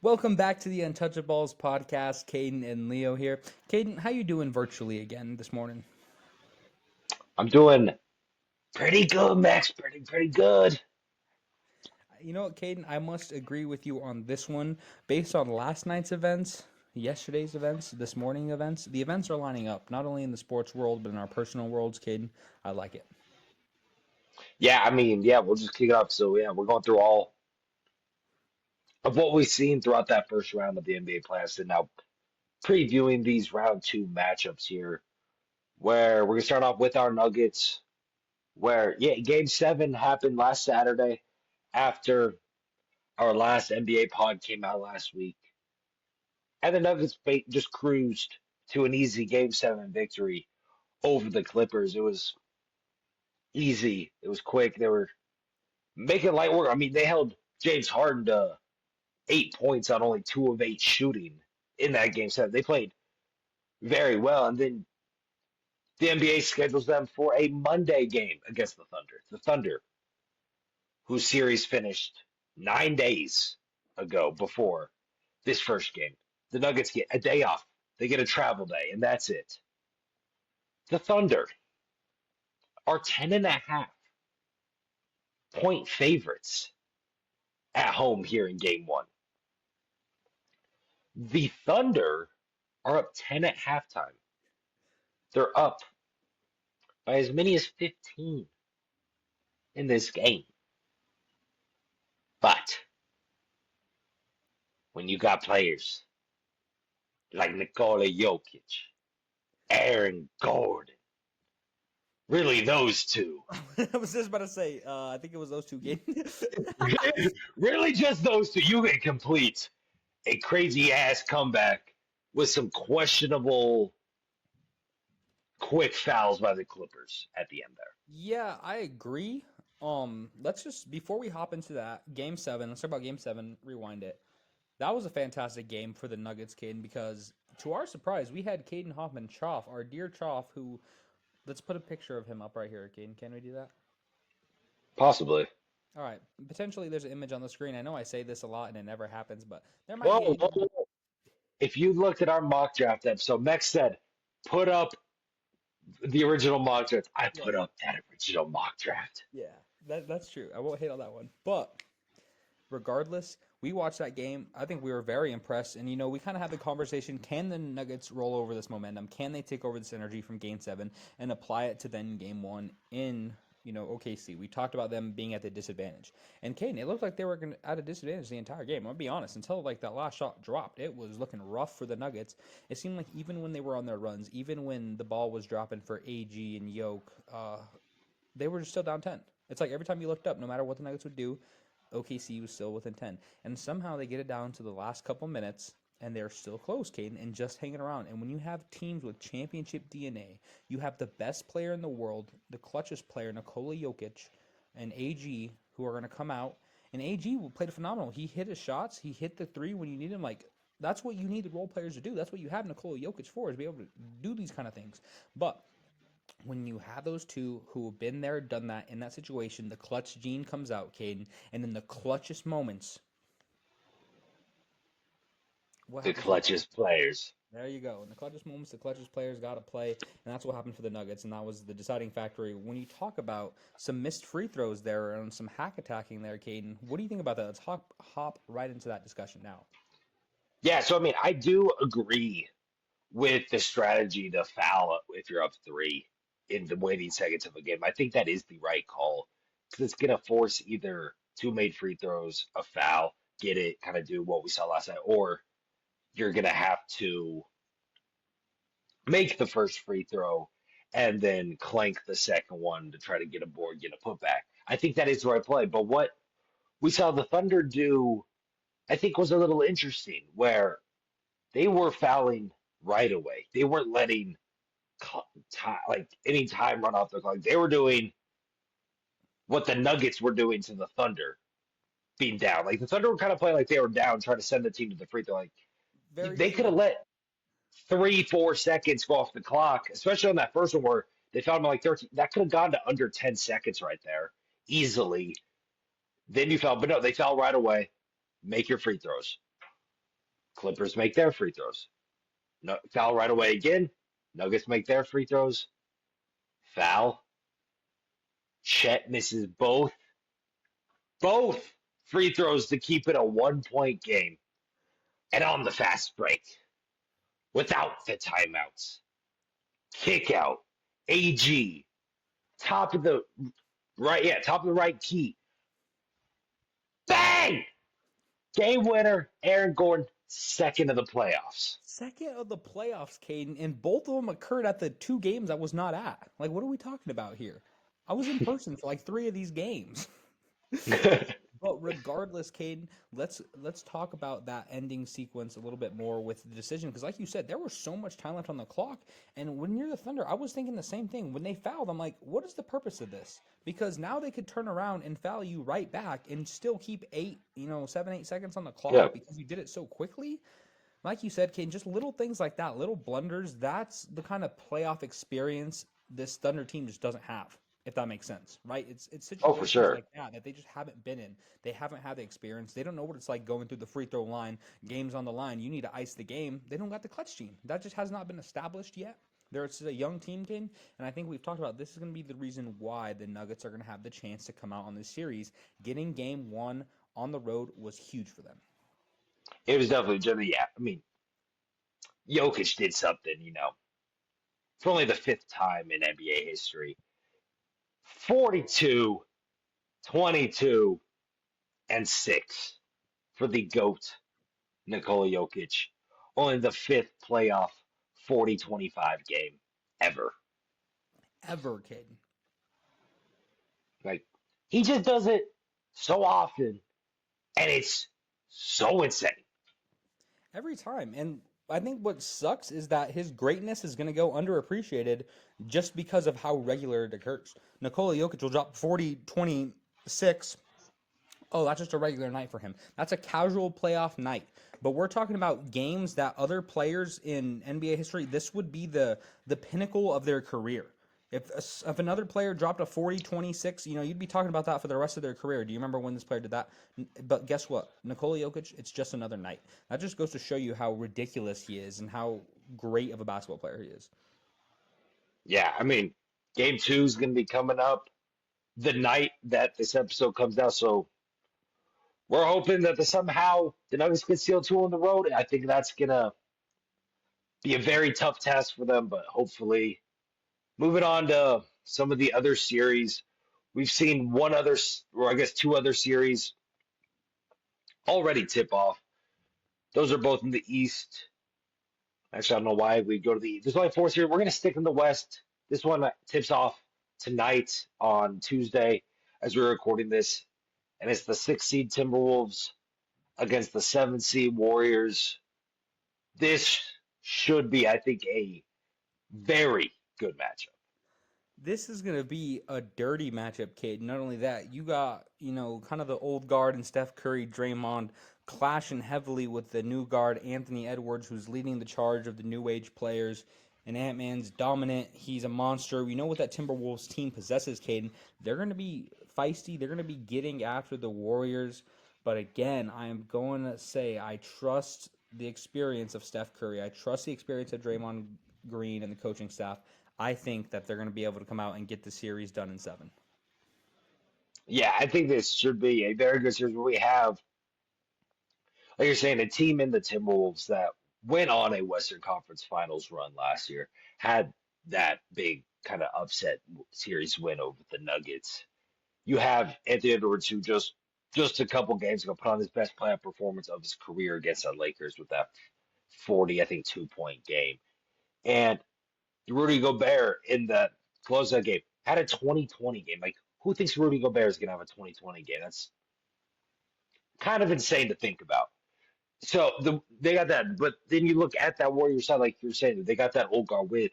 Welcome back to the Untouchaballs podcast. Caden and Leo here. Caden, how you doing virtually again this morning? I'm doing pretty good, Max. Pretty good. You know what, Caden? I must agree with you on this one. Based on last night's events, yesterday's events, this morning events, the events are lining up, not only in the sports world, but in our personal worlds, Caden. I like it. Yeah, we'll just kick it off. So yeah, we're going through all of what we've seen throughout that first round of the NBA playoffs, and now previewing these round two matchups here, where we're gonna start off with our Nuggets, where Game 7 happened last Saturday after our last NBA pod came out last week, and the Nuggets just cruised to an easy Game 7 victory over the Clippers. It was easy. It was quick. They were making light work. I mean, they held James Harden to 8 points on only 2 of 8 shooting in that game set. They played very well, and then the NBA schedules them for a Monday game against the Thunder. The Thunder, whose series finished 9 days ago before this first game. The Nuggets get a day off. They get a travel day, and that's it. The Thunder are 10.5 point favorites at home here in game one. The Thunder are up 10 at halftime. They're up by as many as 15 in this game. But when you got players like Nikola Jokic, Aaron Gordon, really those two, I was just about to say, I think it was those two games. really just those two, you can complete a crazy ass comeback with some questionable quick fouls by the Clippers at the end there. Yeah, I agree. Let's just before we hop into that game seven, let's talk about game seven. Rewind it. That was a fantastic game for the Nuggets, Caden, because to our surprise, we had Caden Hoffman Choff, our dear Choff, who let's put a picture of him up right here, Caden. Can we do that? Possibly. All right. Potentially, there's an image on the screen. I know I say this a lot and it never happens, but there might Whoa, be an whoa, image. whoa. If you looked at our mock draft episode, Mex said, put up the original mock draft. I Yeah, put up that original mock draft. yeah, that's true. I won't hate on that one, but regardless, we watched that game. I think we were very impressed. And, we kind of had the conversation, can the Nuggets roll over this momentum? Can they take over this energy from game seven and apply it to then game one in, OKC? We talked about them being at the disadvantage. And Caden, it looked like they were at a disadvantage the entire game. I'll be honest, until like that last shot dropped, it was looking rough for the Nuggets. It seemed like even when they were on their runs, even when the ball was dropping for AG and Yoke, they were just still down 10. It's like every time you looked up, no matter what the Nuggets would do, OKC was still within 10. And somehow they get it down to the last couple minutes, and they're still close, Caden, and just hanging around. And when you have teams with championship DNA, you have the best player in the world, the clutchest player, Nikola Jokic, and AG, who are going to come out. And AG played phenomenal. He hit his shots. He hit the three when you need him. Like, that's what you need the role players to do. That's what you have Nikola Jokic for, is be able to do these kind of things. But when you have those two who have been there, done that in that situation, the clutch gene comes out, Caden, and in the clutchest moments, what The happens to the Nuggets? clutchest players. There you go. In the clutchest moments, the clutchest players got to play, and that's what happened for the Nuggets, and that was the deciding factor. When you talk about some missed free throws there and some hack attacking there, Caden, what do you think about that? Let's hop right into that discussion now. Yeah, so I mean, I do agree with the strategy to foul if you're up three in the waning seconds of a game. I think that is the right call because it's going to force either two made free throws, a foul, get it, kind of do what we saw last night, or you're going to have to make the first free throw and then clank the second one to try to get a board, get a putback. I think that is the right play. But what we saw the Thunder do, I think, was a little interesting, where they were fouling right away. They weren't letting time, like any time run off the clock. They were doing what the Nuggets were doing to the Thunder, being down. Like the Thunder were kind of playing like they were down, trying to send the team to the free throw. Like Very they could have true. let 3, 4 seconds go off the clock, especially on that first one where they found him like 13. That could have gone to under 10 seconds right there, easily. Then you foul, but no, they foul right away. Make your free throws. Clippers make their free throws. No, foul right away again. Nuggets make their free throws. Foul. Chet misses both free throws to keep it a 1 point game. And on the fast break, without the timeouts, kick out, AG, top of the right key. Bang! Game winner, Aaron Gordon, second of the playoffs. Second of the playoffs, Caden, and both of them occurred at the two games I was not at. Like, what are we talking about here? I was in person for like three of these games. But regardless, Caden, let's talk about that ending sequence a little bit more with the decision because, like you said, there was so much time left on the clock. And when you're the Thunder, I was thinking the same thing. When they fouled, I'm like, what is the purpose of this? Because now they could turn around and foul you right back and still keep 7, 8 seconds on the Yeah, clock because you did it so quickly. Like you said, Caden, just little things like that, little blunders. That's the kind of playoff experience this Thunder team just doesn't have, if that makes sense, right? It's oh, for situations sure. like that they just haven't been in. They haven't had the experience. They don't know what it's like going through the free throw line, games on the line. You need to ice the game. They don't got the clutch team. That just has not been established yet. There's a young team, Caden, and I think we've talked about this is going to be the reason why the Nuggets are going to have the chance to come out on this series. Getting game one on the road was huge for them. It was definitely Jimmy. Yeah, I mean, Jokic did something, for only the fifth time in NBA history. 42, 22, and 6 for the GOAT, Nikola Jokic. Only the fifth playoff 40-25 game ever. Ever, Caden. Like, he just does it so often, and it's so insane. Every time. And I think what sucks is that his greatness is going to go underappreciated just because of how regular it occurs. Nikola Jokic will drop 40, 26. Oh, that's just a regular night for him. That's a casual playoff night. But we're talking about games that other players in NBA history, this would be the pinnacle of their career. If another player dropped a 40, 26, you'd be talking about that for the rest of their career. Do you remember when this player did that? But guess what? Nikola Jokic, it's just another night. That just goes to show you how ridiculous he is and how great of a basketball player he is. Yeah, I mean, game two is going to be coming up the night that this episode comes out. So we're hoping that somehow the Nuggets can steal two on the road. I think that's going to be a very tough task for them, but hopefully, moving on to some of the other series, we've seen one other, or I guess two other series already tip off. Those are both in the East. Actually, I don't know why we go to the East. There's only four series. We're going to stick in the West. This one tips off tonight on Tuesday as we're recording this, and it's the 6 seed Timberwolves against the 7 seed Warriors. This should be, I think, a very good matchup. This is going to be a dirty matchup, Kate. Not only that, you got, kind of the old guard and Steph Curry, Draymond clashing heavily with the new guard, Anthony Edwards, who's leading the charge of the new age players. And Ant-Man's dominant. He's a monster. We know what that Timberwolves team possesses, Caden. They're going to be feisty. They're going to be getting after the Warriors. But again, I am going to say I trust the experience of Steph Curry. I trust the experience of Draymond Green and the coaching staff. I think that they're going to be able to come out and get the series done in 7. Yeah, I think this should be a very good series where we have, like you're saying, a team in the Timberwolves that went on a Western Conference Finals run last year, had that big kind of upset series win over the Nuggets. You have Anthony Edwards, who just a couple games ago put on his best playoff performance of his career against the Lakers with that 40, I think, 2 point game. And Rudy Gobert in the closeout game had a 2020 game. Like, who thinks Rudy Gobert is going to have a 2020 game? That's kind of insane to think about. So they got that, but then you look at that Warrior side, like you're saying, they got that old guard with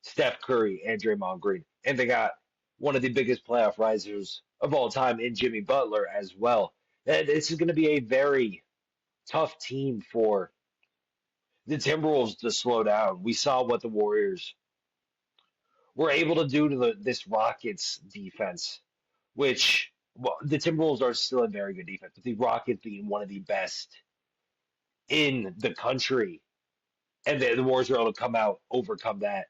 Steph Curry and Draymond Green, and they got one of the biggest playoff risers of all time in Jimmy Butler as well. And this is going to be a very tough team for the Timberwolves to slow down. We saw what the Warriors were able to do to this Rockets defense, which, well, the Timberwolves are still a very good defense, but the Rockets being one of the best in the country, and the Warriors are able to come out, overcome that.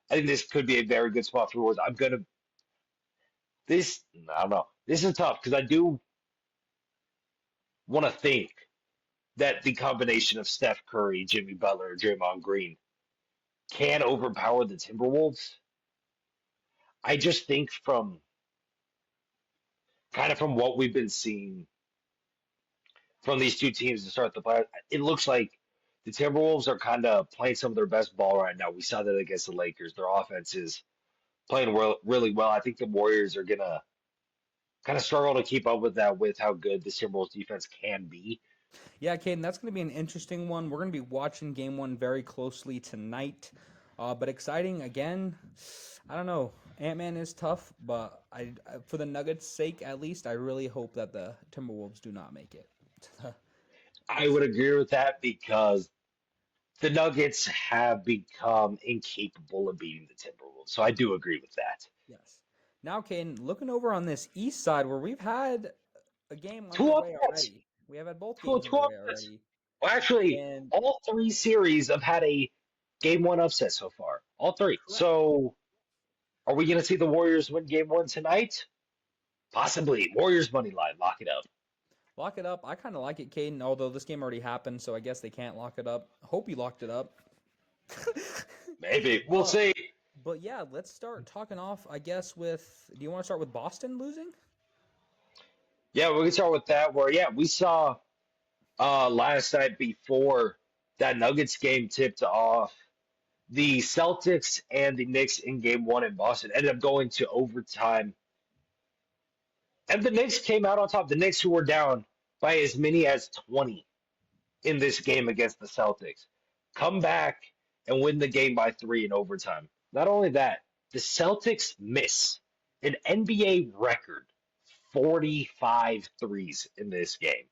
I think this could be a very good spot for the Warriors. I don't know. This is tough because I do want to think that the combination of Steph Curry, Jimmy Butler, Draymond Green can overpower the Timberwolves. I just think from what we've been seeing from these two teams to start the playoffs, it looks like the Timberwolves are kind of playing some of their best ball right now. We saw that against the Lakers. Their offense is playing really well. I think the Warriors are gonna kind of struggle to keep up with that with how good the Timberwolves defense can be. Yeah, Caden, that's going to be an interesting one. We're going to be watching game one very closely tonight. But exciting again. I don't know. Ant Man is tough, but for the Nuggets' sake, at least, I really hope that the Timberwolves do not make it. I would agree with that because the Nuggets have become incapable of beating the Timberwolves. So I do agree with that. Yes. Now, Caden, looking over on this east side where we've had a game Two underway upsets. already. We have had both Two, games two underway upsets. already. Well, actually, And all three series have had a game one upset so far. All three. correct. So are we going to see the Warriors win game one tonight? Possibly. Warriors money line. Lock it up. Lock it up. I kind of like it, Caden, although this game already happened, so I guess they can't lock it up. Hope you locked it up. Maybe. We'll but see. but yeah, let's start talking off, I guess, with do you want to start with Boston losing? Yeah, we can start with that. Where, yeah, we saw last night before that Nuggets game tipped off. The Celtics and the Knicks in game one in Boston ended up going to overtime. And the Knicks came out on top. The Knicks, who were down by as many as 20 in this game against the Celtics, come back and win the game by three in overtime. Not only that, the Celtics miss an NBA record 45 threes in this game.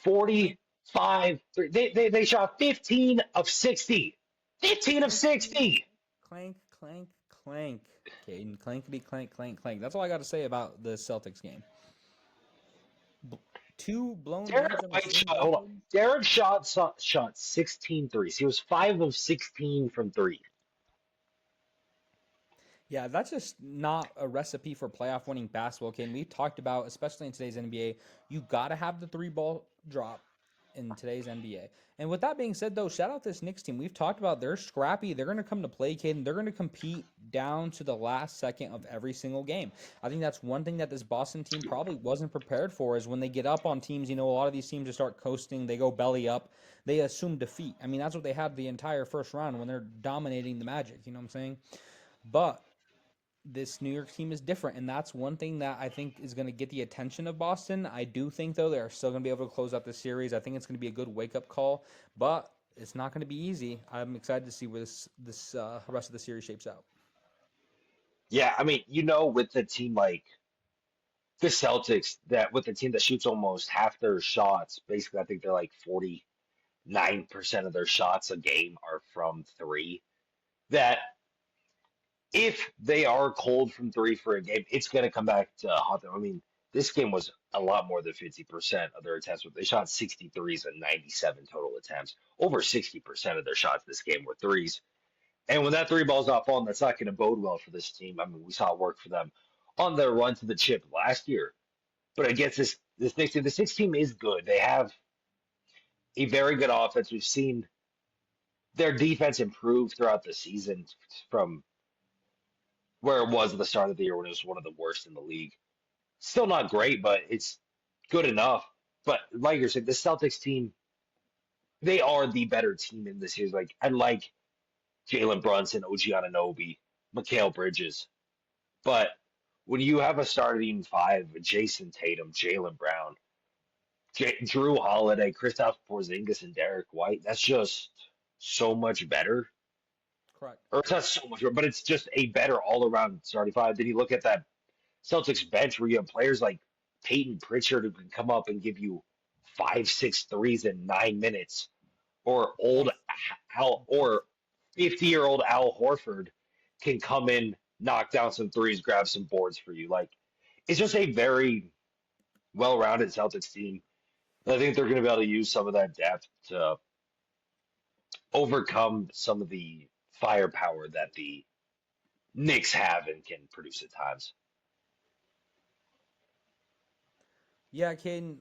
Clank, 45 threes. They shot 15 of 60. 15 of clank, 60. clank, clank, clank. Caden, clankety, clank, clank, clank. That's all I got to say about the Celtics game. Two blown Derek leads on the White same shot, hold on. possession. Derek shot 16 threes. He was 5 of 16 from three. Yeah, that's just not a recipe for playoff winning basketball, Caden. We've talked about, especially in today's NBA, you got to have the three ball drop in today's NBA. And with that being said, though, shout out this Knicks team. We've talked about they're scrappy. They're going to come to play, Caden. They're going to compete down to the last second of every single game. I think that's one thing that this Boston team probably wasn't prepared for is when they get up on teams, a lot of these teams just start coasting. They go belly up. They assume defeat. I mean, that's what they had the entire first round when they're dominating the Magic. You know what I'm saying? But this New York team is different, and that's one thing that I think is going to get the attention of Boston. I do think, though, they're still going to be able to close out this series. I think it's going to be a good wake-up call, but it's not going to be easy. I'm excited to see where this rest of the series shapes out. Yeah, I mean, with the team like the Celtics, that with the team that shoots almost half their shots, basically, I think they're like 49% of their shots a game are from three. That if they are cold from three for a game, it's going to come back to haunt them. I mean, this game was a lot more than 50% of their attempts. They shot 63s and 97 total attempts. Over 60% of their shots this game were threes. And when that three ball's not falling, that's not going to bode well for this team. I mean, we saw it work for them on their run to the chip last year. But against this Knicks team, the Knicks team is good. They have a very good offense. We've seen their defense improve throughout the season from where it was at the start of the year when it was one of the worst in the league. Still not great, but it's good enough. But like you're saying, the Celtics team, they are the better team in this series. Like I like Jalen Brunson, OG Anunoby, Mikal Bridges. But when you have a starting five, Jason Tatum, Jalen Brown, Drew Holiday, Kristaps Porzingis, and Derek White, that's just so much better. Correct. Or it's not so much better, but it's just a better all-around starting five. Then you look at that Celtics bench where you have players like Peyton Pritchard who can come up and give you 5, 6 threes in 9 minutes, or old Def, Al def. or 50-year-old Al Horford can come in, knock down some threes, grab some boards for you. Like it's just a very well-rounded Celtics team. I think they're going to be able to use some of that depth to overcome some of the firepower that the Knicks have and can produce at times. Yeah, Caden,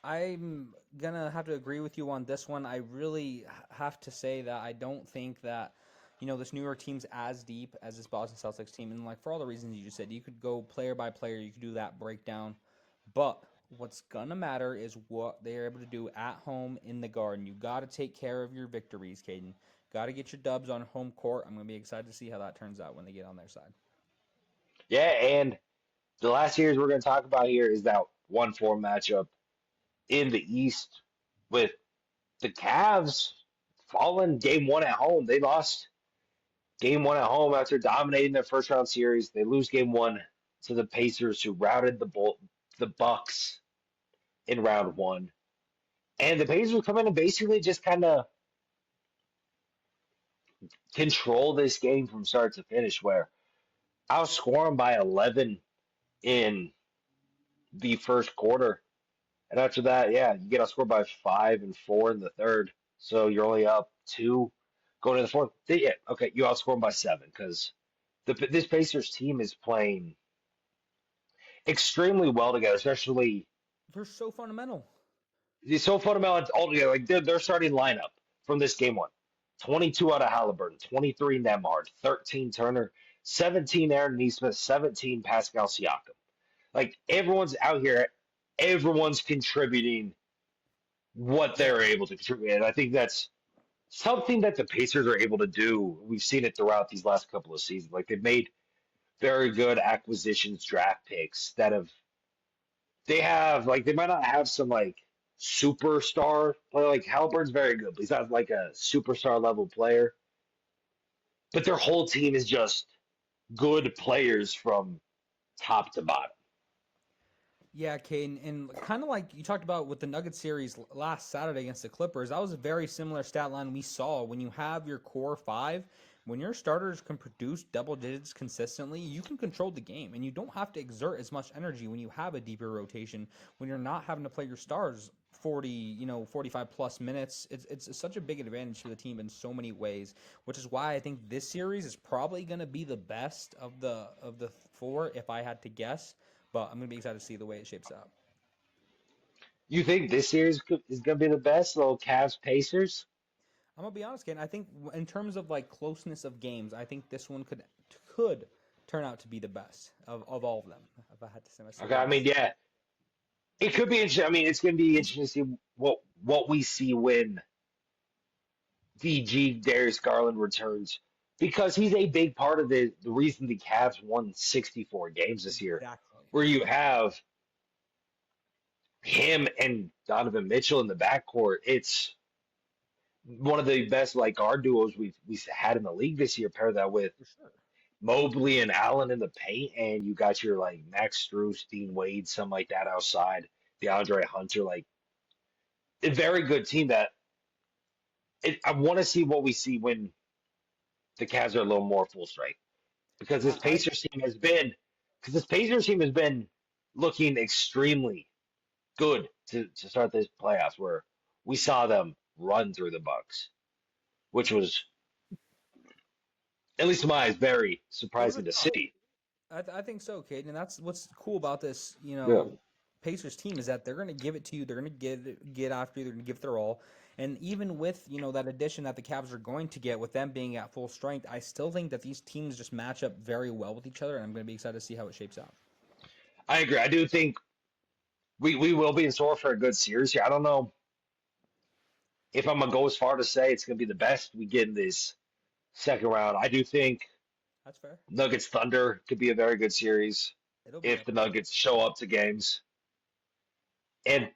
I'm gonna have to agree with you on this one. I really have to say that I don't think that, this New York team's as deep as this Boston Celtics team. And like for all the reasons you just said, you could go player by player, you could do that breakdown. But what's gonna matter is what they're able to do at home in the Garden. You got to take care of your victories, Caden. Got to get your dubs on home court. I'm gonna be excited to see how that turns out when they get on their side. Yeah, and the last series we're going to talk about here is that 1-4 matchup in the East with the Cavs falling game one at home. They lost game one at home after dominating their first round series. They lose game one to the Pacers, who routed the Bucks in round one. And the Pacers come in and basically just kind of control this game from start to finish, where outscore them by 11 in the first quarter. And after that, yeah, you get outscored by 5 and 4 in the third. So you're only up two going to the fourth. Yeah, okay, you outscore them by seven because this Pacers team is playing extremely well together, especially They're so fundamental. it's so fundamental altogether. Like their starting lineup from this game one: 22 out of Halliburton, 23 Nemhard, 13 Turner, 17 Aaron Nesmith, 17 Pascal Siakam. Like everyone's out here, everyone's contributing what Yeah. they're able to contribute. And I think that's something that the Pacers are able to do. We've seen it throughout these last couple of seasons. Like they've made very good acquisitions, draft picks that have they have like they might not have some like superstar player. Like Halliburton's very good, but he's not like a superstar level player. But their whole team is just good players from top to bottom. Yeah, Caden, and kind of like you talked about with the Nuggets series last Saturday against the Clippers, that was a very similar stat line we saw. When you have your core five, when your starters can produce double digits consistently, you can control the game, and you don't have to exert as much energy when you have a deeper rotation. When you're not having to play your stars 40, 45 plus minutes, it's such a big advantage for the team in so many ways, which is why I think this series is probably going to be the best of the four, if I had to guess, but I'm gonna be excited to see the way it shapes out. You think this series is going to be the best, little Cavs Pacers? I'm gonna be honest, Ken. I think in terms of like closeness of games, I think this one could turn out to be the best of all of them. If I had to say my Okay, I mean, surprise. yeah, it could be interesting. I mean, it's going to be interesting to see what we see when DG Darius Garland returns because he's a big part of the reason the Cavs won 64 games this year, Exactly. where you have him and Donovan Mitchell in the backcourt. It's one of the best like guard duos we've had in the league this year. Pair that with For sure. Mobley and Allen in the paint, and you got your like Max Strus, Dean Wade, something like that outside. DeAndre Hunter, like a very good team that I want to see what we see when the Cavs are a little more full strength because I this Pacers team has been looking extremely good to start this playoffs where we saw them run through the Bucks, which was at least in my eyes very Over the surprising to top. see. I think so, Kate, and that's what's cool about this. Yeah. Pacers team is that they're going to give it to you. They're going to get after you. They're going to give it their all. And even with that addition that the Cavs are going to get with them being at full strength, I still think that these teams just match up very well with each other, and I'm going to be excited to see how it shapes out. I agree. I do think we will be in store for a good series here. I don't know if I'm gonna go as far to say it's gonna be the best we get in this second round. I do think That's fair. Nuggets Thunder could be a very good series It'll be if up the there. Nuggets show up to games. And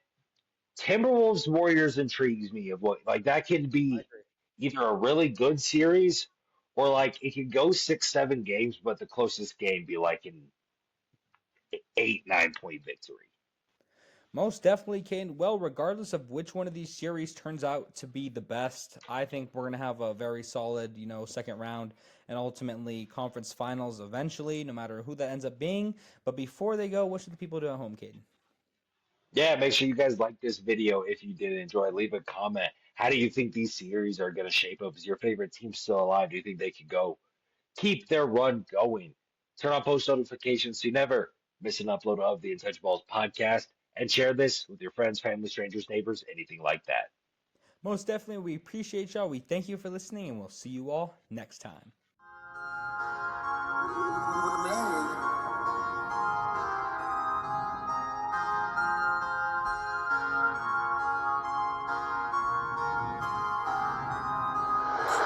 Timberwolves Warriors intrigues me of what like that could I be agree. either a really good series or like it could go 6, 7 games, but the closest game be like an 8, 9 point victory. Most definitely, Kane. Well, regardless of which one of these series turns out to be the best, I think we're going to have a very solid, second round and ultimately conference finals eventually, no matter who that ends up being. But before they go, what should the people do at home, Caden? Yeah, make sure you guys like this video if you did enjoy. Leave a comment. How do you think these series are going to shape up? Is your favorite team still alive? Do you think they could go keep their run going? Turn on post notifications so you never miss an upload of the Untouchaballs podcast and share this with your friends, family, strangers, neighbors, anything like that. Most definitely, we appreciate y'all. We thank you for listening, and we'll see you all next time.